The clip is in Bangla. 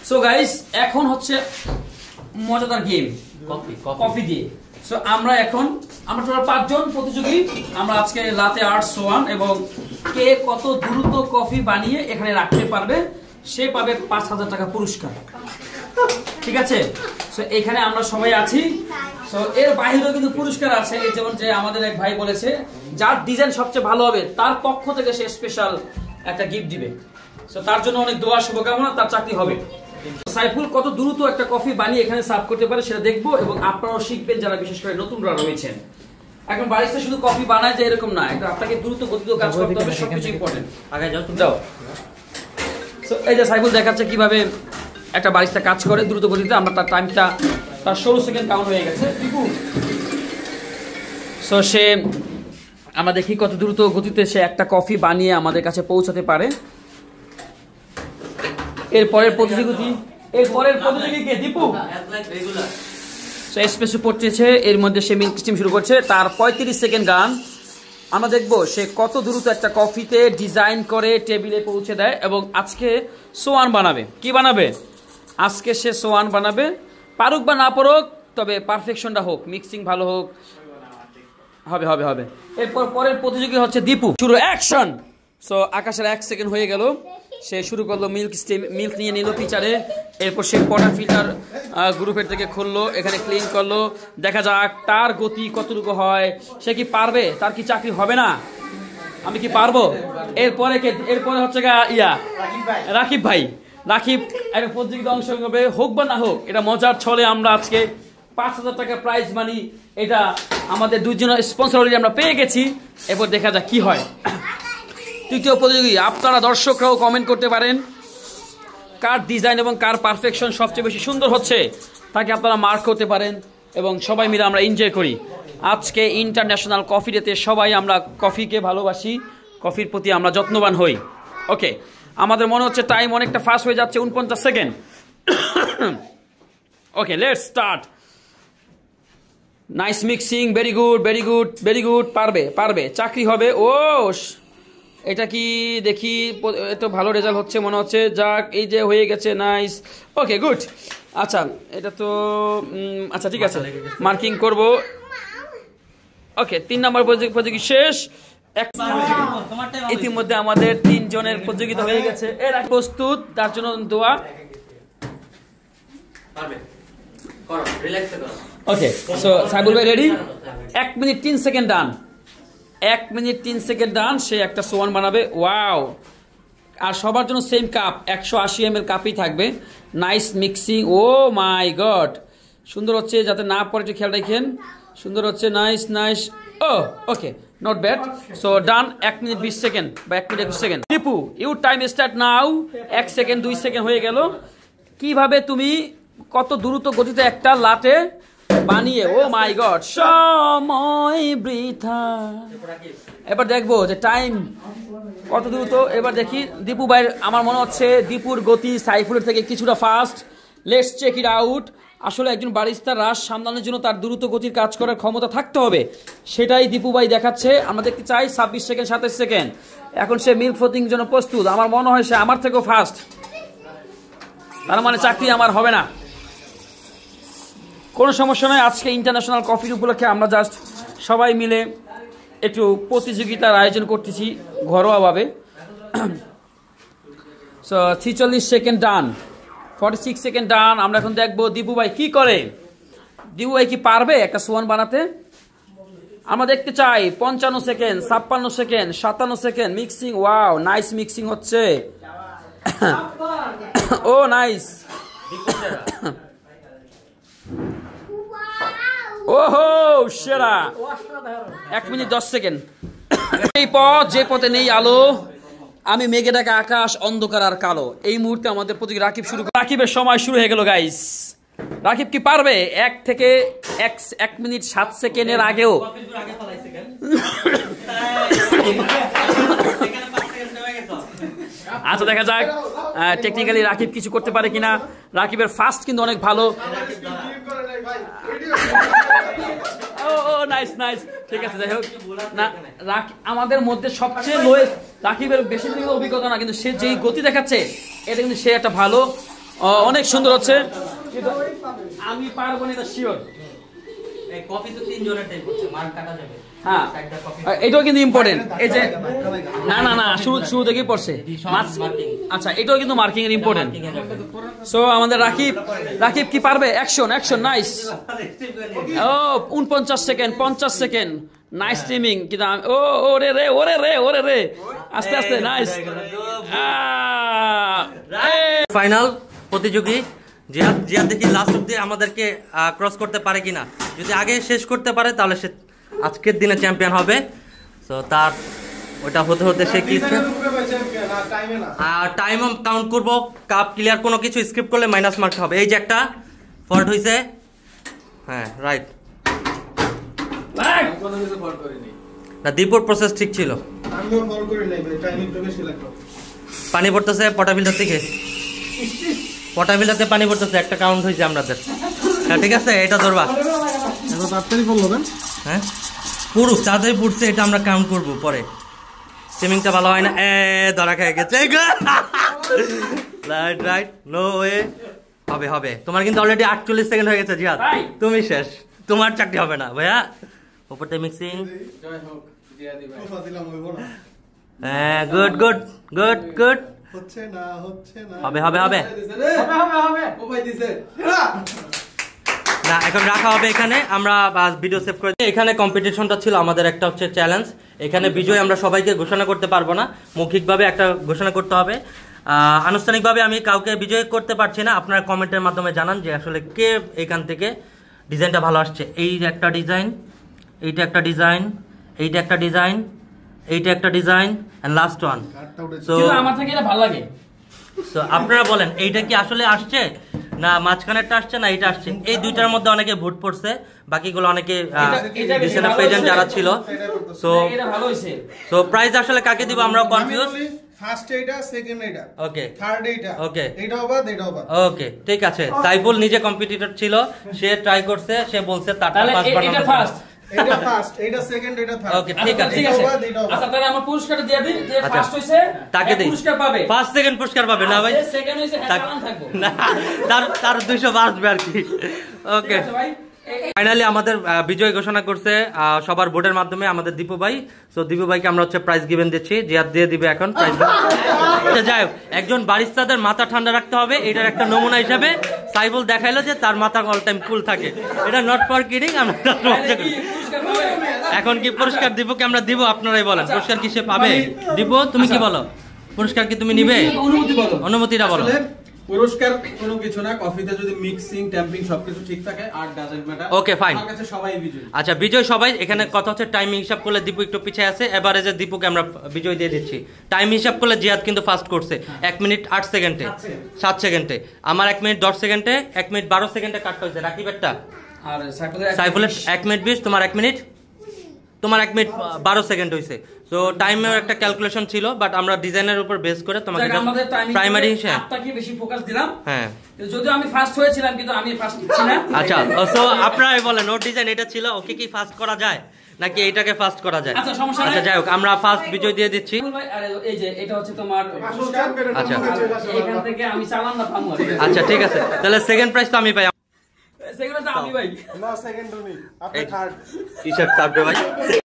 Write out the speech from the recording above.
সো গাইস এখন হচ্ছে মজাদার গেম কফি দিয়ে। সো আমরা টোটাল 5 জন প্রতিযোগী। আমরা আজকে লাতে আর্ট সোয়ান এবং কে কত দ্রুত কফি বানিয়ে এখানে রাখতে পারবে সে পাবে 5000 টাকা পুরস্কার। ঠিক আছে? সো এখানে আমরা সবাই আছি। সো এর বাইরেও কিন্তু পুরস্কার আছে। এই যেমন যে আমাদের এক ভাই বলেছে যার ডিজাইন সবচেয়ে ভালো হবে তার পক্ষ থেকে সে স্পেশাল একটা গিফট দিবে। সো তার জন্য অনেক দোয়া শুভকামনা, তার চাকরি হবে। সাইফুল কত দ্রুত একটা কফি বানিয়ে এখানে সার্ভ করতে পারে সেটা দেখবো এবং আপনারাও শিখবেন যারা বিশেষ করে নতুনরা রয়েছেন। এখন বারিস্তা শুধু কফি বানায় যে এরকম না, এটা আপনাকে দ্রুত গতিতে কাজ করতে হবে, সবকিছু ইম্পর্টেন্ট। আগে যাও তুমি দাও। সো এই যে সাইফুল দেখাচ্ছে কিভাবে একটা বারিস্তা কাজ করে দ্রুত গতিতে। আমরা তার টাইমটা তার 16 সেকেন্ড কাউন্ট হয়ে গেছে। সো সে আমরা দেখি কত দ্রুত গতিতে সে একটা কফি বানিয়ে আমাদের কাছে পৌঁছাতে পারে। এরপরের প্রতিযোগী কে? দীপু এসপ্রেসো পড়তেছে, এর মধ্যে সে মিল্ক স্টিম শুরু করছে। তার 35 সেকেন্ড গান। আমরা দেখবো সে কত দ্রুত একটা কফিতে ডিজাইন করে টেবিলে পৌঁছে দেয় এবং আজকে সোয়ান বানাবে। কি বানাবে? আজকে সে সোয়ান বানাবে। পারুক বা না পারুক, তবে পারফেকশনটা হোক, মিক্সিং ভালো হোক, হবে হবে হবে। এরপর পরের প্রতিযোগী হচ্ছে দীপু। শুরু, অ্যাকশন। সো আকাশের 1 সেকেন্ড হয়ে গেল। সে শুরু করলো মিল্ক নিয়ে নিল পিচারে। এরপর সে পটা ফিল্টার গ্রুপের থেকে খুললো, এখানে ক্লিন করলো। দেখা যাক তার গতি কতটুকু হয়, সে কি পারবে, তার কি চাকরি হবে না, আমি কি পারবো। এরপরে হচ্ছে রাকিব ভাই। রাকিব একটা প্রতিযোগিতা অংশগ্রহণ করবে, হোক বা না হোক। এটা মজার ছলে আমরা আজকে 5000 টাকা প্রাইজ মানি এটা আমাদের 2 জন স্পন্সর আমরা পেয়ে গেছি। এরপর দেখা যাক কি হয়। তৃতীয় প্রতিযোগী, আপনারা দর্শকরাও কমেন্ট করতে পারেন কার ডিজাইন এবং কার পারফেকশন সবচেয়ে বেশি সুন্দর হচ্ছে, তাকে আপনারা মার্ক করতে পারেন এবং সবাই মিলে আমরা এনজয় করি। আজকে ইন্টারন্যাশনাল কফি ডেতে সবাই আমরা কফিকে ভালোবাসি, কফির প্রতি আমরা যত্নবান হই। ওকে, আমাদের মনে হচ্ছে টাইম অনেকটা ফাস্ট হয়ে যাচ্ছে, 49 second. Okay, let's start. Nice mixing, very good very good very good. পারবে, চাকরি হবে। ও এটা কি দেখি, এত ভালো রেজাল্ট হচ্ছে মনে হচ্ছে। যাক, এই যে হয়ে গেছে, নাইস। ওকে, গুড। আচ্ছা, এটা তো আচ্ছা ঠিক আছে, মার্কিং করব। ওকে, 3 নম্বর প্রতিযোগী শেষ। ইতিমধ্যে আমাদের 3 জনের প্রতিযোগিতা হয়ে গেছে। এর প্রস্তুত, তার জন্য দোয়া। ওকে, সো সাইবুল ভাই রেডি? 1 মিনিট 3 সেকেন্ড ডান। 1 মিনিট 3 সেকেন্ড ডান। সে একটা সোয়ান বানাবে। ওয়াও! আর সবার জন্য সেম কাপ, 180 ml কাপই থাকবে। Nice mixing. Oh my God, সুন্দর হচ্ছে, যাতে না পরে একটু খেয়াল রাখেন। সুন্দর হচ্ছে, nice nice. Oh okay, not bad. So done. 1 minute 20 second বা 1 minute 21 second. Dipu, you time start now. 1 second 2 second হয়ে গেল। কিভাবে তুমি কত দ্রুত গতিতে একটা লাটে বানিয়ে, ও মাই গড, সময় বৃথা। এবার দেখবো যে টাইম কত দ্রুত। এবার দেখি দীপু ভাই, আমার মনে হচ্ছে দীপুর গতি সাইফুলের থেকে কিছুটা fast. Let's check it out. আসলে একজন বারিস্তার রাশ সামলানোর জন্য তার দ্রুত গতির কাজ করার ক্ষমতা থাকতে হবে, সেটাই দীপু ভাই দেখাচ্ছে। আমরা দেখতে চাই 26 সেকেন্ড 27 সেকেন্ড। এখন সে মিল্ক ফ্রোথিং জন্য প্রস্তুত। আমার মনে হয় সে আমার থেকেও ফাস্ট, তার মানে চাকরি আমার হবে না। কোনো সমস্যা নয়। আজকে ইন্টারন্যাশনাল কফির উপলক্ষে আমরা জাস্ট সবাই মিলে একটু প্রতিযোগিতার আয়োজন করতেছি ঘরোয়াভাবে। সো 46 সেকেন্ড ডান, 46 সেকেন্ড ডান। আমরা এখন দেখবো দীপু ভাই কি করে। দীপু ভাই কি পারবে একটা সোয়ান বানাতে? আমরা দেখতে চাই। 55 second, 56 second, 57 second. Mixing, wow, nice mixing হচ্ছে। ও নাইস। ওহো সেরা। 1 মিনিট 10 সেকেন্ড। এই পথ যে পথে নেই আলো, আমি মেঘে ঢাকা আকাশ, অন্ধকার আর কালো। এই মুহূর্তে আমাদের প্রতিযোগী রাকিব শুরু। রাকিবের সময় শুরু হয়ে গেল গাইস। রাকিব কি পারবে 1 মিনিট 7 সেকেন্ডের আগেও? আচ্ছা, দেখা যাক টেকনিক্যালি রাকিব কিছু করতে পারে কিনা। রাকিবের ফাস্ট কিন্তু অনেক ভালো। ও নাইস নাইস, ঠিক আছে। যাই হোক, না আমাদের মধ্যে সবচেয়ে লোয়েস্ট রাকিবের বেশি অভিজ্ঞতা না, কিন্তু সে যেই গতি দেখাচ্ছে এটা কিন্তু সে একটা ভালো অনেক সুন্দর হচ্ছে, কিন্তু আমি পারবো না এটা শিওর। এই কফি তো 3 জনের টাইপ হচ্ছে, মার্ক কাটা যাবে। হ্যাঁ এটাও কিন্তু ইম্পর্টেন্ট, এই যে না শুরু থেকেই পড়ছে। আচ্ছা এটাও কিন্তু মার্কিং এর ইম্পর্টেন্ট। সো আমাদের রাকিব কি পারবে? Action nice. Oh 49 second 50 second, nice streaming. কিন্তু ওরে রে আস্তে নাইস। ফাইনাল প্রতিযোগী জিয়াদ দেখি লাস্ট অব্দি আমাদেরকে ক্রস করতে পারে কিনা। যদি আগে শেষ করতে পারে তাহলে সে আজকের দিনে চ্যাম্পিয়ন হবে। তো তার ওটা হতে সে কি টাইম কাউন্ট করবো, কাপ ক্লিয়ার কোনো কিছু স্কিপ করলে মাইনাস মার্ক হবে। এই যে একটা ফল্ট হয়েছে, হ্যাঁ রাইট না, দীপুর প্রসেস ঠিক ছিল। পানি পড়তেছে পটা ফিল্টার থেকে, পটা ফিল্টারতে পানি পড়তেছে, একটা কাউন্ট হয়েছে আমাদের। হ্যাঁ ঠিক আছে, এটা ধরবা। হ্যাঁ পুরো তাড়াতাড়ি পড়ছে, এটা আমরা কাউন্ট করবো পরে। সুইমিংটা ভালো হয় না, ধরা খেয়ে গেছে। রাইট নো ওয়ে, হবে। তোমার কিন্তু অলরেডি 48 সেকেন্ড হয়ে গেছে জিয়াদ, তুমি শেষ, তোমার চাকরি হবে না ভাইয়া। উপরতে মিক্সিং, হ্যাঁ গুড হচ্ছে না হবে না, এখন রাখা হবে এখানে। আমরা ভিডিও সেভ করে এখানে কম্পিটিশনটা ছিল আমাদের, একটা হচ্ছে চ্যালেঞ্জ। এখানে বিজয় আমরা সবাইকে ঘোষণা করতে পারবো না, মৌখিকভাবে একটা ঘোষণা করতে হবে। আনুষ্ঠানিকভাবে আমি কাউকে বিজয় করতে পারছি না। আপনারা কমেন্টের মাধ্যমে জানান যে আসলে কে এখান থেকে ডিজাইনটা ভালো আসছে। এই একটা ডিজাইন, এইটা একটা ডিজাইন, এইটা একটা ডিজাইন, এইটা একটা design and last one. So আমার থেকে এটা ভালো লাগে। সো আপনারা বলেন এইটা কি আসলে আসছে না মাঝখানেরটা আসছে না এটা আসছে? এই দুইটার মধ্যে অনেকে ভোট পড়ছে, বাকিগুলো অনেকে প্রেজেন্ট যারা ছিল। সো এটা ভালো হইছে। সো প্রাইজ আসলে কাকে দিব আমরা কনফিউজ। ফার্স্ট এইটা, সেকেন্ড এইটা, ওকে, থার্ড এইটা, ওকে, এইটাও বাদ, এটাও বাদ। ওকে ঠিক আছে। সাইফুল নিজে কম্পিটিটর ছিল, সে ট্রাই করছে, সে বলছে তারটা ফার্স্ট বানানো। এটা ফার্স্ট, এটা ফার্স্ট, এটা সেকেন্ড, এটা থার্ড। ওকে ঠিক আছে। আচ্ছা তাহলে আমরা পুরস্কারটা দিয়ে দিই, যে ফার্স্ট হইছে তাকে দেই, পুরস্কার পাবে। ফার্স্ট সেকেন্ড পুরস্কার পাবে না ভাই, যে সেকেন্ড হইছে হ্যাঁ চালান থাকবো না, তার 200 বাঁচবে আর কি। ওকে ফাইনালি আমাদের বিজয় ঘোষণা করছে সবার ভোটের মাধ্যমে আমাদের দীপু ভাই। সো দীপু ভাইকে আমরা হচ্ছে প্রাইজ গিভেন দিচ্ছি, জিয়াদ দিয়ে দিবে এখন প্রাইজ। যাই হোক, একজন বারিস্তাদের মাথা ঠান্ডা রাখতে হবে, এটার একটা নমুনা হিসাবে সাইফুল দেখাইলো যে তার মাথা অল টাইম কুল থাকে। এটা নট ফর কিডিং, আমরা এখন কি পুরস্কার দীপুকে আমরা দিব, আপনারাই বলেন পুরস্কার কি সে পাবে? দিব, তুমি কি বলো, পুরস্কার কি তুমি নিবে? অনুমতিটা বলো। পুরস্কার কোনো কিছু না, কফিতে যদি মিক্সিং ট্যাম্পিং সবকিছু ঠিক থাকে আর ডাজন্ট ম্যাটার। ওকে ফাইন, আমার কাছে সবাই বিজয়। আচ্ছা বিজয় সবাই। এখানে কথা হচ্ছে টাইমিং হিসাব করলে দীপু একটু পিছিয়ে আছে, এভারেজে দীপুকে আমরা বিজয় দিয়ে দিচ্ছি। টাইম হিসাব করলে জিয়াদ কিন্তু ফার্স্ট করছে 1 মিনিট 8 সেকেন্ডে, 7 সেকেন্ডে। আমার 1 মিনিট 10 সেকেন্ডে, 1 মিনিট 12 সেকেন্ডে কাটতে হয়েছে রাকিবেরটা। আর সাইফুলের 1 মিনিট 20, তোমার 1 মিনিট, তোমার 1 মিনিট 12 সেকেন্ড হয়েছে। সো টাইমের একটা ক্যালকুলেশন ছিল, বাট আমরা ডিজাইনের উপর বেস করে তোমাকে প্রাইমারি হিসেবে আপনাকে বেশি ফোকাস দিলাম। হ্যাঁ যদিও আমি ফার্স্ট হয়েছিলাম, কিন্তু আমি ফার্স্ট ছিলাম না। আচ্ছা সো আপনারাই বলেন, ওর ডিজাইন এটা ছিল, ওকে কি ফার্স্ট করা যায় নাকি এইটাকে ফার্স্ট করা যায়? আচ্ছা সমস্যা নাই। আচ্ছা যাই হোক, আমরা ফার্স্ট বিজয় দিয়ে দিচ্ছি। এই যে এটা হচ্ছে তোমার, আচ্ছা এখান থেকে আমি চালান না পাবো। আচ্ছা ঠিক আছে, তাহলে সেকেন্ড প্রাইজ তো আমি পাই। সেকেন্ড আমি ভাই, না সেকেন্ড উনি, আপনি থার্ড। টি-শার্ট কাটবে ভাই।